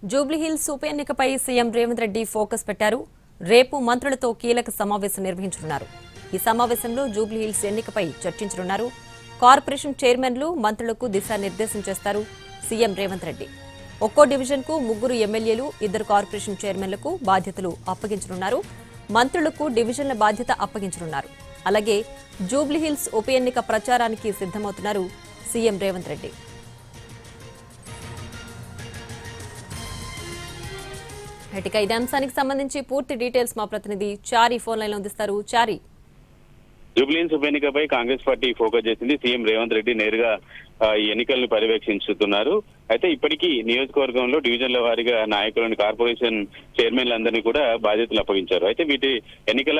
జూబ్లీహిల్స్ ఉప ఎన్నికపై CM Revanth Reddy focus పెట్టారు. రేపు మంత్రులతో కీలక సమావేశం నిర్వహించనున్నారు. ఈ సమావేశంలో జూబ్లీహిల్స్ ఎన్నికపై చర్చించనున్నారు. కార్పొరేషన్ చైర్మన్లు మంత్రులకు దిశానిర్దేశం చేస్తారు సీఎం రేవంత్ రెడ్డి. ఒక్కో డివిజన్కు 3 ఎమ్మెల్యేలు 2 కార్పొరేషన్ చైర్మన్లకు బాధ్యతలు అప్పగించనున్నారు. మంత్రులకు డివిజన్ల బాధ్యత అప్పగించనున్నారు. అలాగే జూబ్లీహిల్స్ ఉప ఎన్నిక ప్రచారానికి సిద్ధమవుతున్నారు సీఎం రేవంత్ రెడ్డి. ఇక ఇదే అంశానికి సంబంధించి పూర్తి డీటెయిల్స్ మా ప్రతినిధి చారి ఫోన్ లైన్ లో అందిస్తారు. చారి, జూబ్లీహిల్స్ ఉప ఎన్నికపై కాంగ్రెస్ పార్టీ ఫోకస్ చేసింది. సీఎం రేవంత్ రెడ్డి నేరుగా ఈ ఎన్నికలను పర్యవేక్షించుతున్నారు. అయితే ఇప్పటికీ నియోజకవర్గంలో డివిజన్ల వారీగా నాయకులను, కార్పొరేషన్ చైర్మన్లందరినీ కూడా బాధ్యతలు అప్పగించారు. అయితే వీటి ఎన్నికల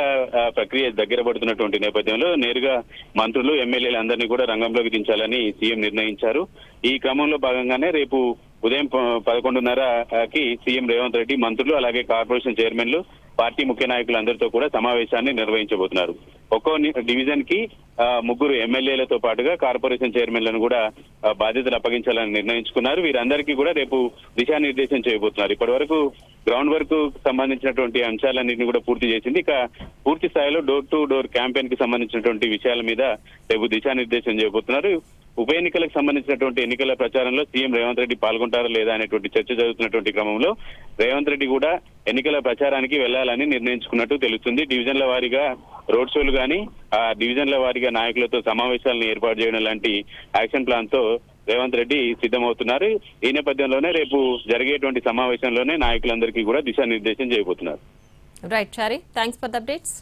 ప్రక్రియ దగ్గర పడుతున్నటువంటి నేపథ్యంలో నేరుగా మంత్రులు, ఎమ్మెల్యేలు అందరినీ కూడా రంగంలోకి దించాలని సీఎం నిర్ణయించారు. ఈ క్రమంలో భాగంగానే రేపు ఉదయం 11:30కి సీఎం రేవంత్ రెడ్డి మంత్రులు, అలాగే కార్పొరేషన్ చైర్మన్లు, పార్టీ ముఖ్య నాయకులందరితో కూడా సమావేశాన్ని నిర్వహించబోతున్నారు. ఒక్కో డివిజన్ కి 3 ఎమ్మెల్యేలతో పాటుగా కార్పొరేషన్ చైర్మన్లను కూడా బాధ్యతలు అప్పగించాలని నిర్ణయించుకున్నారు. వీరందరికీ కూడా రేపు దిశానిర్దేశం చేయబోతున్నారు. ఇప్పటి వరకు గ్రౌండ్ వర్క్ సంబంధించినటువంటి అంశాలన్నింటినీ కూడా పూర్తి చేసింది. ఇక పూర్తి స్థాయిలో డోర్ టు డోర్ క్యాంపెయిన్ కి సంబంధించినటువంటి విషయాల మీద రేపు దిశానిర్దేశం చేయబోతున్నారు. ఉప ఎన్నికలకు సంబంధించినటువంటి ఎన్నికల ప్రచారంలో సీఎం రేవంత్ రెడ్డి పాల్గొంటారా లేదా అనేటువంటి చర్చ జరుగుతున్నటువంటి క్రమంలో రేవంత్ రెడ్డి కూడా ఎన్నికల ప్రచారానికి వెళ్లాలని నిర్ణయించుకున్నట్టు తెలుస్తుంది. డివిజన్ల వారీగా రోడ్ షోలు కానీ, ఆ డివిజన్ల వారీగా నాయకులతో సమావేశాలను ఏర్పాటు చేయడం లాంటి యాక్షన్ ప్లాన్ తో రేవంత్ రెడ్డి సిద్ధమవుతున్నారు. ఈ నేపథ్యంలోనే రేపు జరిగేటువంటి సమావేశంలోనే నాయకులందరికీ కూడా దిశానిర్దేశం చేయబోతున్నారు. Right Chari, thanks for the updates.